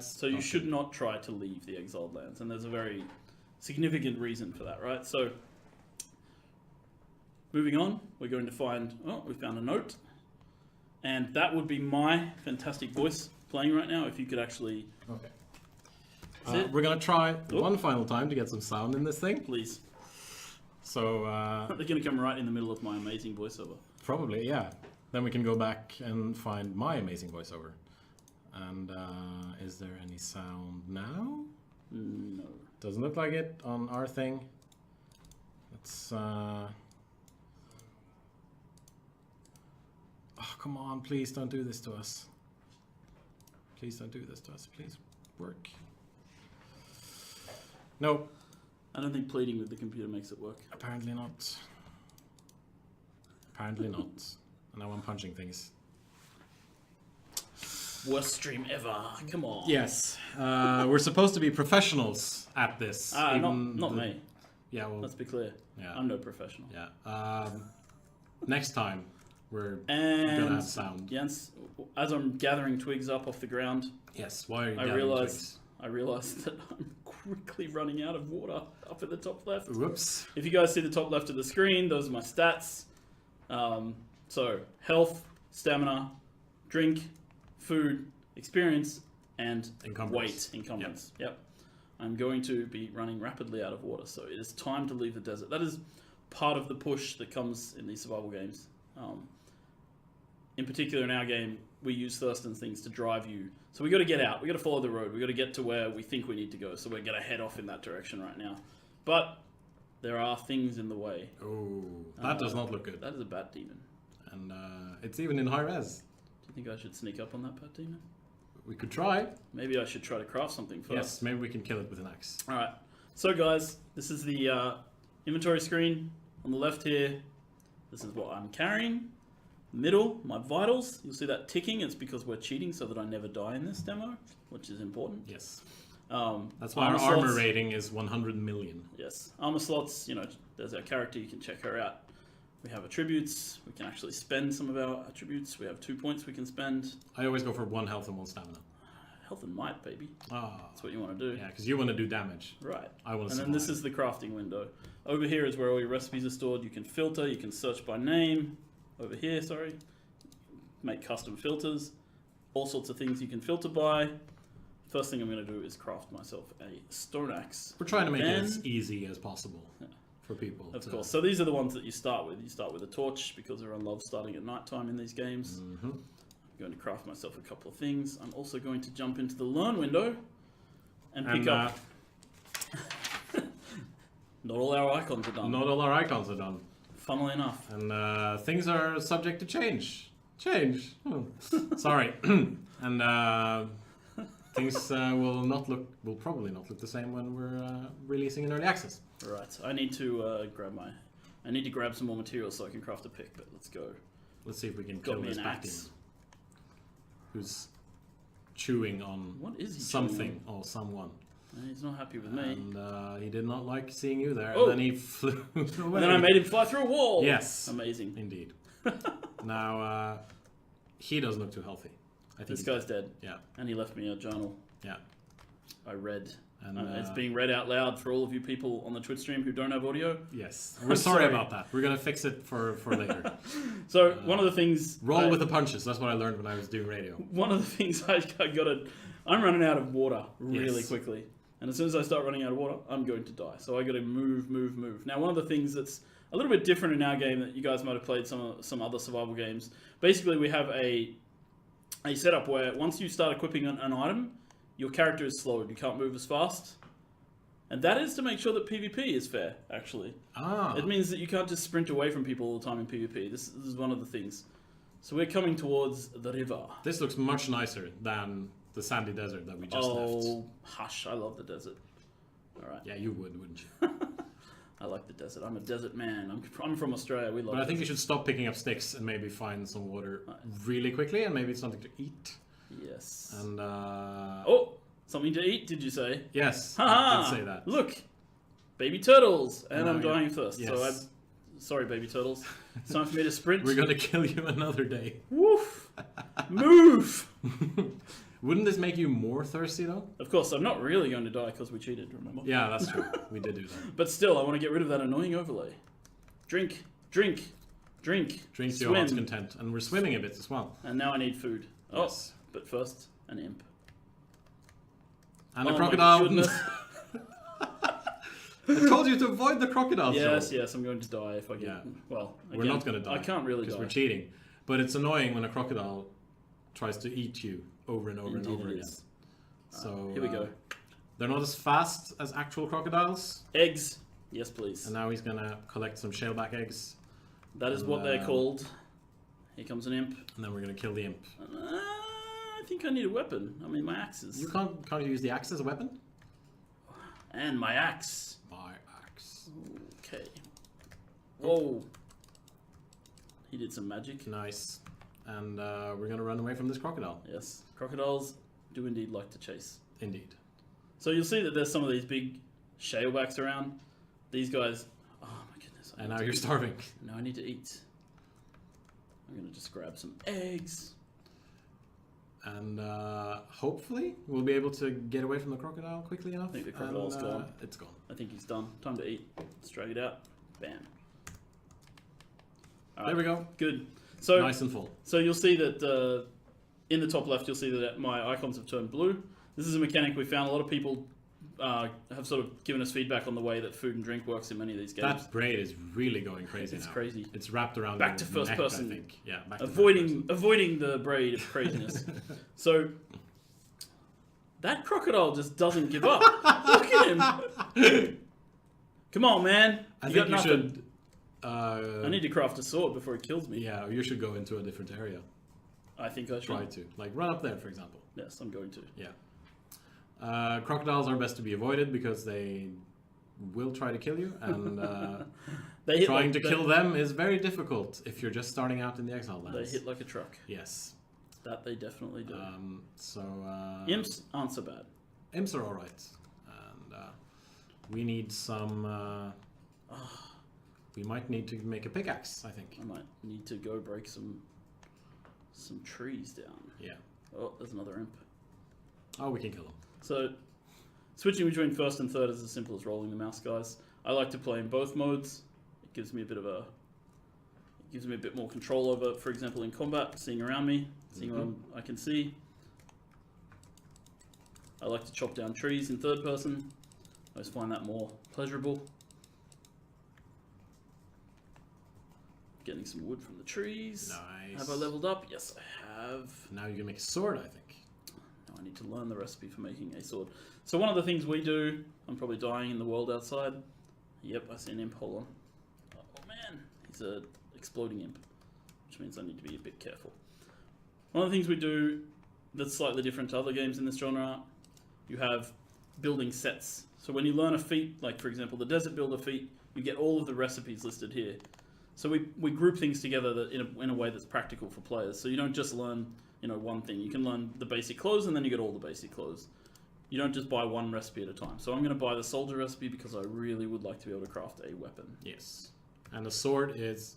So you should not try to leave the exiled lands, and there's a very significant reason for that, right? So, moving on, we're going to find, we found a note, and that would be my fantastic voice playing right now, if you could actually... Okay. We're going to try one final time to get some sound in this thing. Please. So... they're going to come right in the middle of my amazing voiceover. Probably, yeah. Then we can go back and find my amazing voiceover. And is there any sound now? No. Doesn't look like it on our thing. Let's... Oh, come on, please don't do this to us. Please don't do this to us. Please work. No. I don't think pleading with the computer makes it work. Apparently not. Apparently not. And now I'm punching things. Worst stream ever. Come on. Yes. We're supposed to be professionals at this. Not me. Yeah, well... Let's be clear. Yeah. I'm no professional. Yeah. Next time, we're gonna have sound. Jens, as I'm gathering twigs up off the ground... Yes, why are you gathering twigs? I realised that I'm quickly running out of water up at the top left. Whoops. If you guys see the top left of the screen, those are my stats. So, health, stamina, drink, food, experience, and weight, encumbrance. Yep. I'm going to be running rapidly out of water, so it is time to leave the desert. That is part of the push that comes in these survival games. In particular, in our game, we use thirst and things to drive you. So we got to get out. We got to follow the road. We got to get to where we think we need to go. So we're going to head off in that direction right now. But there are things in the way. Oh, that does not look good. That is a bat demon. And it's even in high res. Do you think I should sneak up on that bat demon? We could try. Maybe I should try to craft something first. Yes, maybe we can kill it with an axe. All right. So guys, this is the inventory screen on the left here. This is what I'm carrying. Middle, my vitals. You'll see that ticking. It's because we're cheating so that I never die in this demo, which is important. Yes. That's why our armor rating is 100 million. Yes. Armor slots, there's our character. You can check her out. We have attributes. We can actually spend some of our attributes. We have 2 points we can spend. I always go for 1 health and 1 stamina. Health and might, baby. Ah. That's what you want to do. Yeah, because you want to do damage. Right. I want to survive. And then this is the crafting window. Over here is where all your recipes are stored. You can filter. You can search by name. Over here, sorry. Make custom filters. All sorts of things you can filter by. First thing I'm going to do is craft myself a stone axe. We're trying to make it as easy as possible for people. Of course. So these are the ones that you start with. You start with a torch because everyone loves starting at night time in these games. Mm-hmm. I'm going to craft myself a couple of things. I'm also going to jump into the learn window and pick up... Not all our icons are done. Not all our icons are done. Funnily enough. And things are subject to change. Sorry. And things will probably not look the same when we're releasing in early access. Right. I need to grab some more materials so I can craft a pick, but let's go. Let's see if we can kill this bat demon who's chewing on something or someone. He's not happy with me. And he did not like seeing you there. Oh. And then he flew away. And then I made him fly through a wall. Yes. Amazing. Indeed. Now, he doesn't look too healthy. I think this guy's dead. Yeah. And he left me a journal. Yeah. I read. And it's being read out loud for all of you people on the Twitch stream who don't have audio. Yes. We're sorry about that. We're going to fix it for later. So, one of the things... Roll with the punches. That's what I learned when I was doing radio. One of the things I'm running out of water really quickly. And as soon as I start running out of water, I'm going to die. So I got to move. Now, one of the things that's a little bit different in our game that you guys might have played some other survival games. Basically, we have a setup where once you start equipping an item, your character is slowed. You can't move as fast. And that is to make sure that PvP is fair, actually. Ah. It means that you can't just sprint away from people all the time in PvP. This is one of the things. So we're coming towards the river. This looks much nicer than the sandy desert that we just left. Oh, hush. I love the desert. All right. Yeah, you would, wouldn't you? I like the desert. I'm a desert man. I'm from Australia. We love But I think you should stop picking up sticks and maybe find some water really quickly and maybe something to eat. Yes. And, oh, something to eat, did you say? Yes, I did say that. Look, baby turtles. And I'm dying first. Yes. So sorry, baby turtles. It's time for me to sprint. We're going to kill you another day. Woof. Move. Wouldn't this make you more thirsty though? Of course, I'm not really going to die because we cheated, remember? Yeah, that's true. We did do that. But still, I want to get rid of that annoying overlay. Drink, drink, drink, Drink to swim. your heart's content. And we're swimming a bit as well. And now I need food. Oh, Yes. but first, an imp. And Oh a my crocodile. goodness. I told you to avoid the crocodiles. Yes, Joel. yes, I'm going to die if I get... Yeah. Well, We're again, not going to die. I can't really die. because we're cheating. But it's annoying when a crocodile tries to eat you over and over Indeed and over it again. is. So Here we go. They're not as fast as actual crocodiles. Eggs. Yes, please. And now he's going to collect some shellback eggs. That is what they're called. Here comes an imp. And then we're going to kill the imp. I think I need a weapon. I mean, my axes. You can't you use the axe as a weapon? And my axe. My axe. Okay. Whoa. He did some magic. Nice. And we're going to run away from this crocodile. Yes. Crocodiles do indeed like to chase. Indeed. So you'll see that there's some of these big shalebacks around. These guys... Oh my goodness. And now you're starving. Now I need to eat. I'm going to just grab some eggs. And hopefully we'll be able to get away from the crocodile quickly enough. I think the crocodile's gone. It's gone. I think he's done. Time to eat. Let's drag it out. Bam. All There we go. Good. So Nice and full. So you'll see that in the top left, you'll see that my icons have turned blue. This is a mechanic we found. A lot of people have sort of given us feedback on the way that food and drink works in many of these games. That braid is really going crazy It's now. crazy. It's wrapped around Back your to first neck, person. I think. Yeah, back to Avoiding the braid of craziness. So that crocodile just doesn't give up. Look at him. Come on, man. I You think got you nothing. should. I need to craft a sword before he kills me. Yeah, you should go into a different area. I think I should. Try to. Like, run up there, for example. Yes, I'm going to. Yeah. Crocodiles are best to be avoided because they will try to kill you, and trying to kill them is very difficult if you're just starting out in the exile lands. They hit like a truck. Yes. That they definitely do. Imps Imps aren't so bad. Imps are alright. And we need some... we might need to make a pickaxe, I think. I might need to go break some trees down. Yeah. Oh, there's another imp. Oh, we can kill them. So, switching between first and third is as simple as rolling the mouse, guys. I like to play in both modes. It gives me a bit more control over, for example, in combat, seeing around me, seeing what I can see. I like to chop down trees in third person. I just find that more pleasurable. Getting some wood from the trees. Nice. Have I leveled up? Yes, I have. Now you can make a sword, I think. Now I need to learn the recipe for making a sword. So one of the things we do, I'm probably dying in the world outside. Yep, I see an imp. Hold on. Oh man, he's a exploding imp, which means I need to be a bit careful. One of the things we do that's slightly different to other games in this genre, you have building sets. So when you learn a feat, like for example the Desert Builder feat, you get all of the recipes listed here. So we group things together that in a way that's practical for players. So you don't just learn one thing. You can learn the basic clothes and then you get all the basic clothes. You don't just buy one recipe at a time. So I'm going to buy the soldier recipe because I really would like to be able to craft a weapon. Yes. And a sword is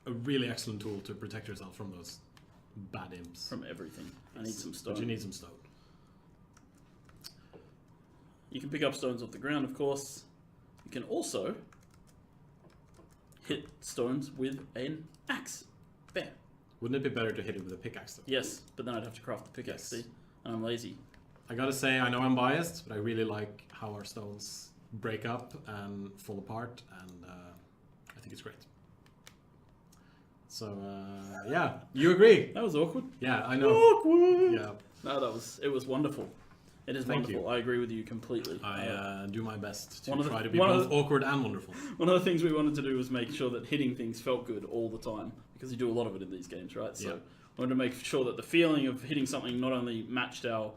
a really excellent tool to protect yourself from those bad imps. From everything. Yes. I need some stone. But you need some stone. You can pick up stones off the ground, of course. You can also hit stones with an axe. Bam. Wouldn't it be better to hit it with a pickaxe though? Yes, but then I'd have to craft the pickaxe, Yes. see? And I'm lazy. I gotta say, I know I'm biased, but I really like how our stones break up and fall apart, and I think it's great. So, yeah, you agree? That was awkward. Yeah, I know. Awkward! Yeah, No, it was wonderful. It is Thank wonderful. you. I agree with you completely. I do my best to One of the- try to be one of both awkward and wonderful. One of the things we wanted to do was make sure that hitting things felt good all the time, because you do a lot of it in these games, right? So Yeah. I wanted to make sure that the feeling of hitting something not only matched our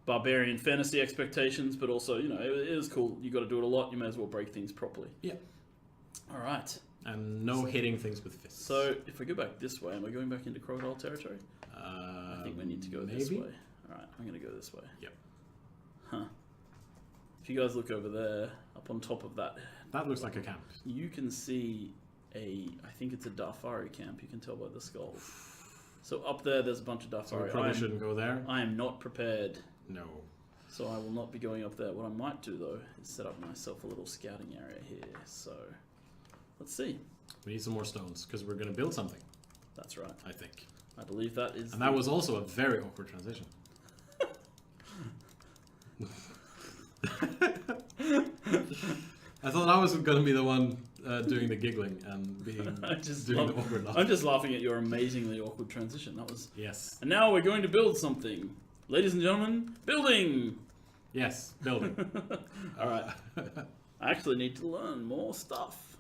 barbarian fantasy expectations, but also, it is cool. You got to do it a lot. You may as well break things properly. Yeah. All right. And no hitting things with fists. So if I go back this way, am I going back into crocodile territory? I think we need to go this way. All right, I'm going to go this way. Yep. Huh. If you guys look over there, up on top of that, That looks like a camp. you can see I think it's a Darfari camp. You can tell by the skull. So up there's a bunch of stuff. So we probably shouldn't go there. I am not prepared. No. So I will not be going up there. What I might do though is set up myself a little scouting area here. So let's see. We need some more stones because we're going to build something. That's right. I think. I believe that is. And that was also a very awkward transition. I thought I was going to be the one doing the giggling and doing the awkward laugh. I'm just laughing at your amazingly awkward transition. That was. Yes. And now we're going to build something. Ladies and gentlemen, building! Yes, building. Alright. I actually need to learn more stuff.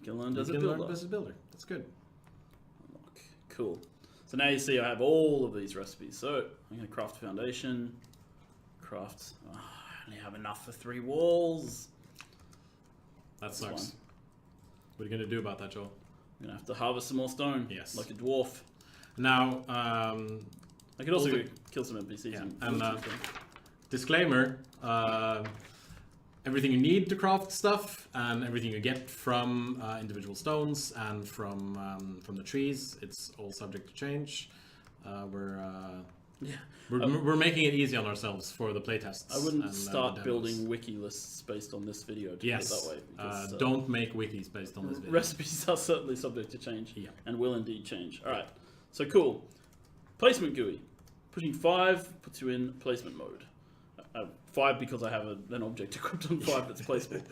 I can learn as a builder. Learn as a builder. That's good. Unlock. Cool. So now you see I have all of these recipes. So I'm going to craft a foundation. Craft. Oh, I only have enough for 3 walls. That sucks. What are you going to do about that, Joel? I'm going to have to harvest some more stone. Yes. Like a dwarf. Now, I could also kill some NPCs. Yeah. And disclaimer, everything you need to craft stuff and everything you get from individual stones and from the trees, it's all subject to change. We're making it easy on ourselves for the playtests. I wouldn't start building wiki lists based on this video to put it that way. Because, don't make wikis based on this video. Recipes are certainly subject to change, yeah. And will indeed change. Alright, so cool. Placement GUI. Pushing 5 puts you in placement mode. 5 because I have an object equipped on 5 that's placeable.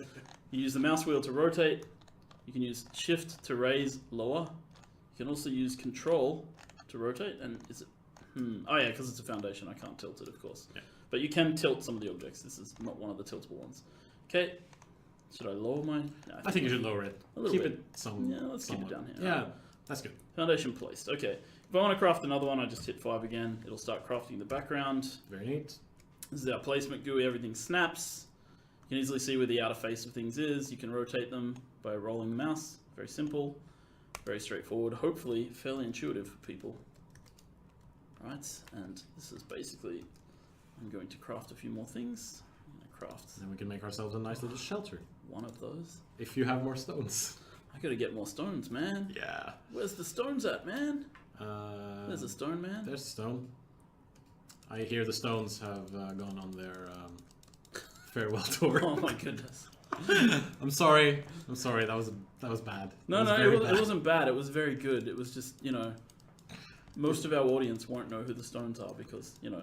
You use the mouse wheel to rotate. You can use shift to raise, lower. You can also use control to rotate. And is it? Oh yeah, because it's a foundation, I can't tilt it, of course. Yeah. But you can tilt some of the objects. This is not one of the tiltable ones. Okay. Should I lower my? No, I think you should lower it. Keep it some. Yeah, let's keep it down here. Yeah, that's good. Foundation placed. Okay. If I want to craft another one, I just hit 5 again. It'll start crafting the background. Very neat. This is our placement GUI. Everything snaps. You can easily see where the outer face of things is. You can rotate them by rolling the mouse. Very simple. Very straightforward. Hopefully fairly intuitive for people. Right, and this is basically, I'm going to craft a few more things. I'm going to craft. Then we can make ourselves a nice little shelter. One of those. If you have more stones. I gotta get more stones, man. Yeah. Where's the stones at, man? There's a stone, man. There's a stone. I hear the stones have gone on their farewell tour. Oh my goodness. I'm sorry. That was bad. No, it wasn't bad. It was very good. It was just, you know, most of our audience won't know who the stones are because, you know,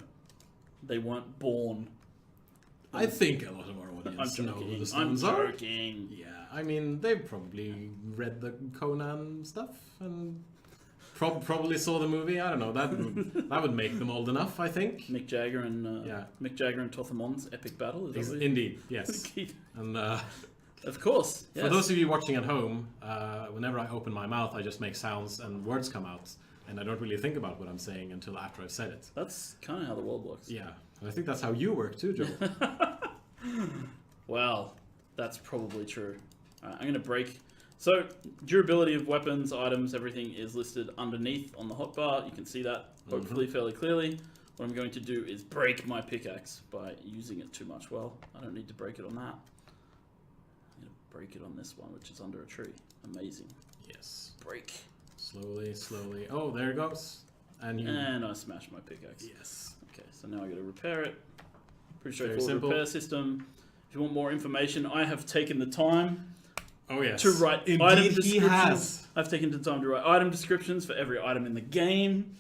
they weren't born. I think a lot of our audience know who the stones are. I'm joking. Yeah, I mean, they've probably read the Conan stuff and probably saw the movie. I don't know. That would make them old enough, I think. Mick Jagger and Tothamon's epic battle. Is that indeed, yes. And of course, yes. For those of you watching at home, whenever I open my mouth, I just make sounds and words come out. And I don't really think about what I'm saying until after I've said it. That's kind of how the world works. Yeah. And I think that's how you work too, Joel. Well, that's probably true. I'm going to break. So, durability of weapons, items, everything is listed underneath on the hotbar. You can see that hopefully fairly clearly. What I'm going to do is break my pickaxe by using it too much. Well, I don't need to break it on that. I'm going to break it on this one, which is under a tree. Amazing. Yes. Break. Slowly, slowly. Oh, there it goes. And I smashed my pickaxe. Yes. Okay, so now I got to repair it. Pretty straightforward repair system. If you want more information, I have taken the time. Oh yes. To write Indeed item descriptions. He has. I've taken the time to write item descriptions for every item in the game,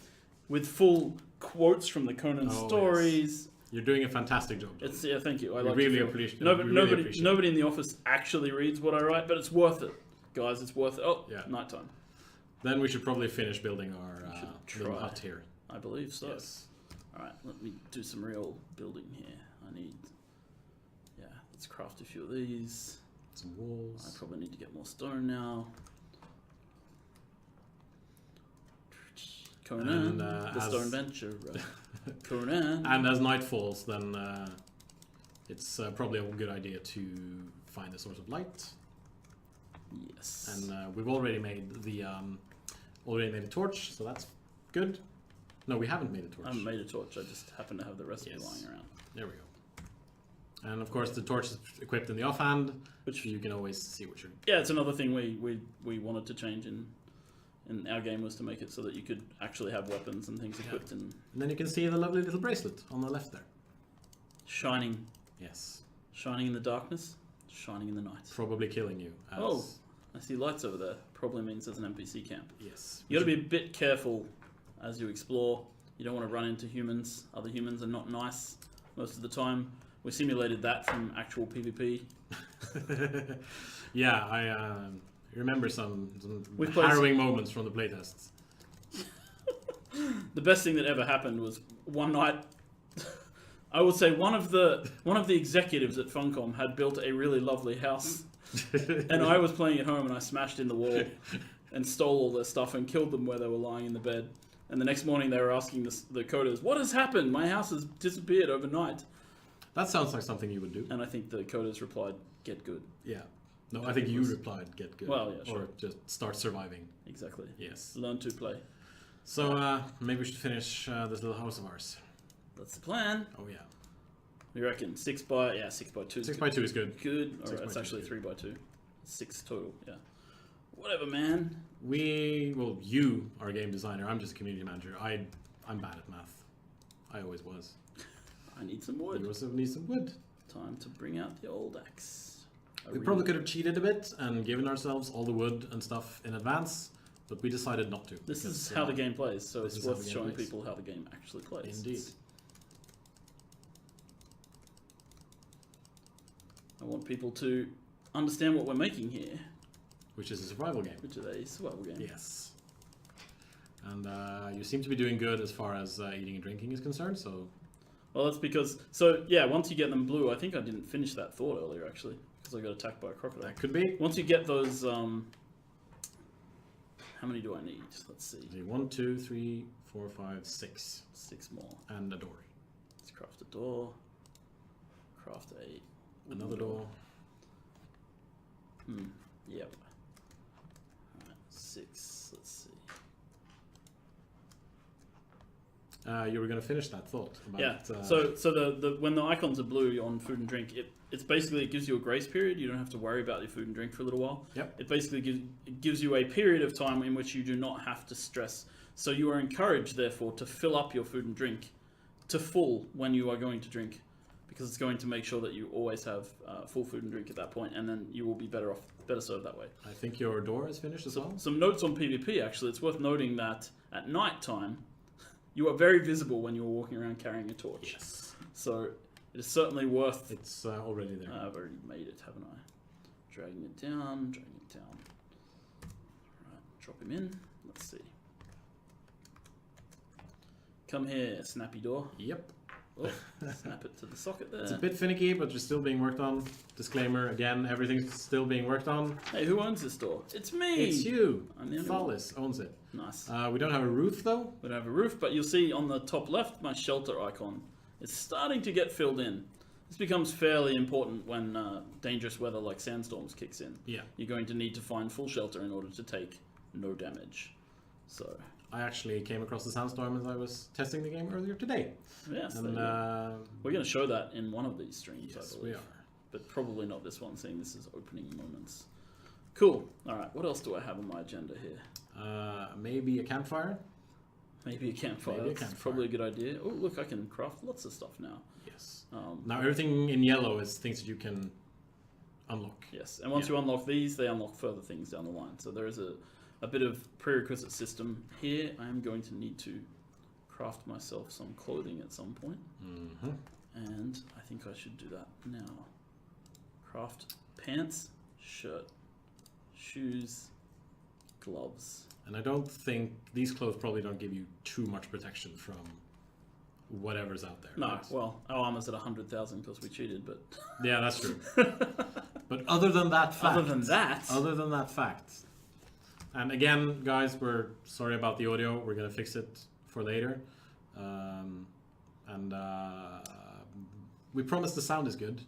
with full quotes from the Conan stories. Yes. You're doing a fantastic job. Yeah, thank you. I really appreciate it. Nobody in the office actually reads what I write, but it's worth it, guys. It's worth it. Oh, yeah. Nighttime. Then we should probably finish building our little hut here. I believe so. Yes. All right, let me do some real building here. Let's craft a few of these. Some walls. I probably need to get more stone now. Conan, the stone venture. Conan. And as night falls, then it's probably a good idea to find a source of light. Yes. And we've already made the torch, so that's good. No, we haven't made a torch. I haven't made a torch. I just happen to have the recipe lying around. There we go. And of course, the torch is equipped in the offhand, which you can always see what you're. Yeah, it's another thing we wanted to change in in our game was to make it so that you could actually have weapons and things equipped and And then you can see the lovely little bracelet on the left there. shining. Yes. Shining in the darkness, shining in the night. Probably killing you. As... Oh, I see lights over there. Probably means there's an NPC camp. Yes. You got to be a bit careful as you explore. You don't want to run into humans. Other humans are not nice most of the time. We simulated that from actual PvP. Yeah, I remember some We've played harrowing moments from the playtests. The best thing that ever happened was one night. I would say one of the executives at Funcom had built a really lovely house, and I was playing at home and I smashed in the wall and stole all their stuff and killed them where they were lying in the bed. And the next morning they were asking the coders, "What has happened? My house has disappeared overnight." That sounds like something you would do. And I think the coders replied, "Get good." Yeah. No, I think you replied, "Get good." Well, yeah, sure. Or just start surviving. Exactly. Yes. Learn to play. So maybe we should finish this little house of ours. That's the plan. Oh yeah. We reckon 6x2. 6 by 2 is good. Good. All 6 right, by it's 2 actually is 3x2. 6 total. Yeah. Whatever, man. You are a game designer. I'm just a community manager. I'm bad at math. I always was. I need some wood. You also need some wood. Time to bring out the old axe. We probably could have cheated a bit and given ourselves all the wood and stuff in advance, but we decided not to. This is how the game plays, so it's worth showing plays. people how the game actually plays. Indeed. I want people to understand what we're making here, Which is a survival game. which is a survival game. Yes. And you seem to be doing good as far as eating and drinking is concerned, so... Well, that's because... So, yeah, once you get them blue, I think I didn't finish that thought earlier, actually, because I got attacked by a crocodile. That could be. Once you get those... How many do I need? Let's see. 1, 2, 3, 4, 5, 6. 6 more. And a door. Let's craft a door. Craft a... Another door. Yep. Alright, 6. Let's see. You were going to finish that thought about... Yeah. So the when the icons are blue on food and drink, it gives you a grace period. You don't have to worry about your food and drink for a little while. Yep. It basically gives you a period of time in which you do not have to stress. So you are encouraged, therefore, to fill up your food and drink to full when you are going to drink, because it's going to make sure that you always have full food and drink at that point, and then you will be better served that way. I think your door is finished as well. Some notes on PvP, actually. It's worth noting that at night time, you are very visible when you're walking around carrying a torch. Yes. So it is certainly worth... It's already there. I've already made it, haven't I? Dragging it down, dragging it down. Alright, drop him in. Let's see. Come here, snappy door. Yep. Oh, snap it to the socket there. It's a bit finicky, but it's still being worked on. Disclaimer, again, everything's still being worked on. Hey, who owns this door? It's me! It's you! I'm the only one. Thalis owns it. Nice. We don't have a roof, though. We don't have a roof, but you'll see on the top left, my shelter icon. It's starting to get filled in. This becomes fairly important when dangerous weather like sandstorms kicks in. Yeah. You're going to need to find full shelter in order to take no damage. So... I actually came across the sandstorm as I was testing the game earlier today. Yes, And, we're going to show that in one of these streams, yes, I believe. we are. But probably not this one, seeing this is opening moments. Cool. All right, what else do I have on my agenda here? Maybe a campfire? Maybe a campfire. Maybe a That's campfire. probably a good idea. Oh, look, I can craft lots of stuff now. Yes. Now everything in yellow is things that you can unlock. Yes, and once you unlock these, they unlock further things down the line. So there is a bit of prerequisite system here. I am going to need to craft myself some clothing at some point. Mm-hmm. And I think I should do that now. Craft pants, shirt, shoes, gloves. And I don't think these clothes probably don't give you too much protection from whatever's out there. No, right? well, our armor's at 100,000 because we cheated, but... Yeah, that's true. But other than that fact... Other than that fact... And again, guys, we're sorry about the audio. We're going to fix it for later. We promise the sound is good.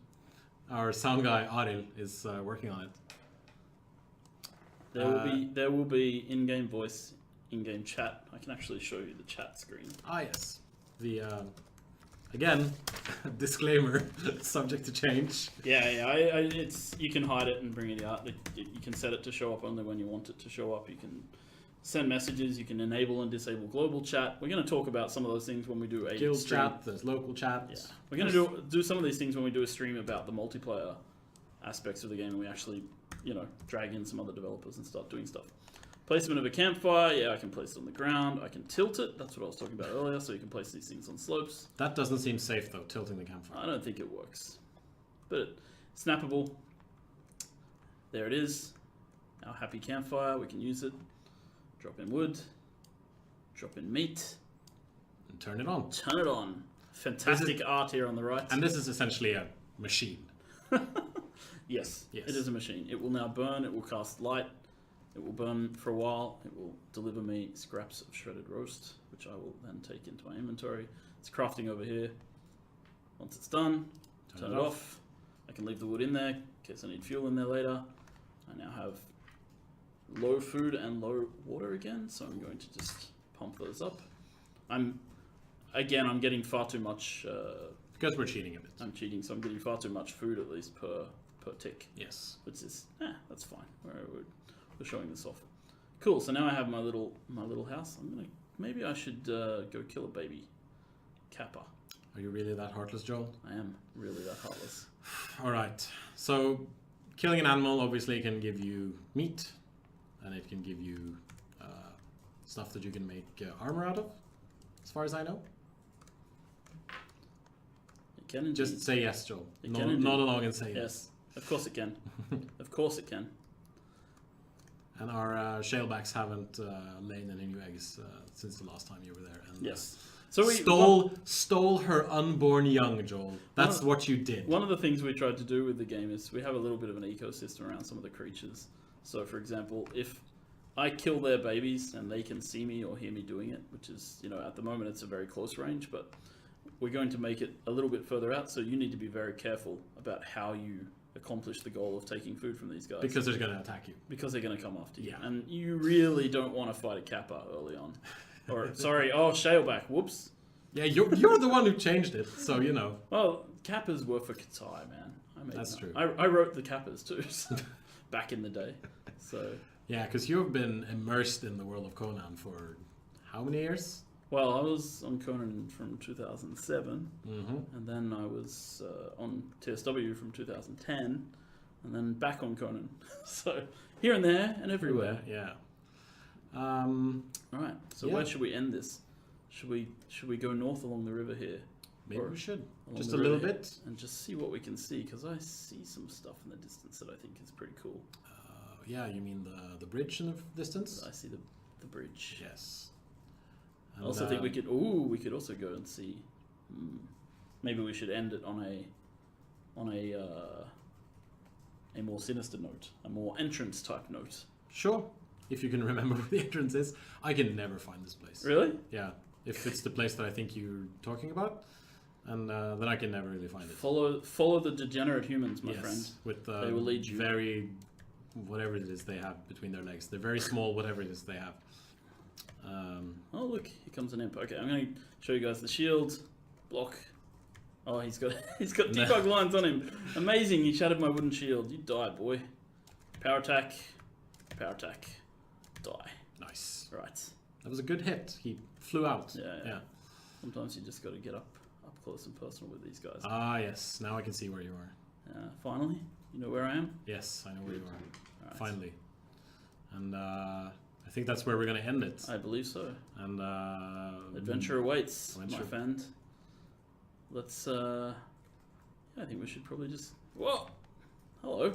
Our sound guy, Aril, is working on it. There will be in-game voice, in-game chat. I can actually show you the chat screen. Ah, yes. The again, disclaimer, subject to change. Yeah. You can hide it and bring it out. You can set it to show up only when you want it to show up. You can send messages. You can enable and disable global chat. We're going to talk about some of those things when we do a Guild stream. chat, there's local chat. Yeah. We're going to do some of these things when we do a stream about the multiplayer aspects of the game, and we actually, drag in some other developers and start doing stuff. Placement of a campfire, yeah, I can place it on the ground. I can tilt it, that's what I was talking about earlier, so you can place these things on slopes. That doesn't seem safe though, tilting the campfire. I don't think it works. But snappable. There it is. Our happy campfire, we can use it. Drop in wood. Drop in meat. And turn it on. Turn it on. Fantastic art here on the right. And this is essentially a machine. Yes, it is a machine. It will now burn, it will cast light. It will burn for a while. It will deliver me scraps of shredded roast, which I will then take into my inventory. It's crafting over here. Once it's done, turn it off. I can leave the wood in there in case I need fuel in there later. I now have low food and low water again, so I'm going to just pump those up. I'm getting far too much. Because we're cheating a bit. I'm cheating, so I'm getting far too much food at least per tick. Yes. Which is, that's fine. We're showing this off. Cool. So now I have my little house. Maybe I should go kill a baby kappa. Are you really that heartless, Joel? I am really that heartless. All right. So killing an animal obviously can give you meat, and it can give you stuff that you can make armor out of, as far as I know. It can indeed. Just say yes, Joel. Nod along and say yes. Yes. Of course it can. Of course it can. And our shalebacks haven't laid any new eggs since the last time you were there. And, yes. So we stole her unborn young, Joel. That's what you did. One of the things we tried to do with the game is we have a little bit of an ecosystem around some of the creatures. So, for example, if I kill their babies and they can see me or hear me doing it, which is, at the moment it's a very close range, but we're going to make it a little bit further out. So you need to be very careful about how you accomplish the goal of taking food from these guys. Because they're going to attack you. Because they're going to come after you. Yeah. And you really don't want to fight a kappa early on. Or, sorry, shaleback, whoops. Yeah, you're the one who changed it, so Well, kappas were for Katai, man. That's true. I wrote the kappas too, so, back in the day. So yeah, because you've been immersed in the world of Conan for how many years? Well, I was on Conan from 2007, and then I was on TSW from 2010, and then back on Conan. So here and there and everywhere. Yeah. All right. So where should we end this? Should we go north along the river here? Maybe we should. Just a a little bit. And just see what we can see, because I see some stuff in the distance that I think is pretty cool. Yeah, you mean the bridge in the distance? I see the bridge. Yes. I also think we could also go and see. Maybe we should end it on a more sinister note, a more entrance type note. Sure, if you can remember where the entrance is. I can never find this place. Really? Yeah, if it's the place that I think you're talking about, and then I can never really find it. Follow the degenerate humans, my friend. With they will lead you. Very, whatever it is they have between their legs. They're very small, whatever it is they have. Oh look, here comes an imp. Okay, I'm going to show you guys the shield block. Oh, he's got debug lines on him. Amazing! He shattered my wooden shield. You die, boy. Power attack, die. Nice. Right. That was a good hit. He flew out. Yeah. Sometimes you just got to get up close and personal with these guys. Ah, yes. Now I can see where you are. Finally, you know where I am. Yes, I know where you are. Right. Finally. And I think that's where we're going to end it. I believe so. And adventure awaits, my friend. Let's. I think we should probably just. Whoa! Hello,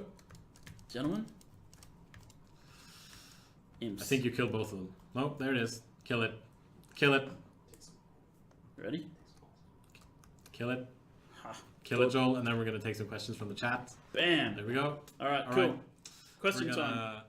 gentlemen. Imps. I think you killed both of them. No, there it is. Kill it. Kill it. Ready? Kill it. Ha. Kill it, Joel, and then we're going to take some questions from the chat. Bam! There we go. All right, cool. Right. Question time.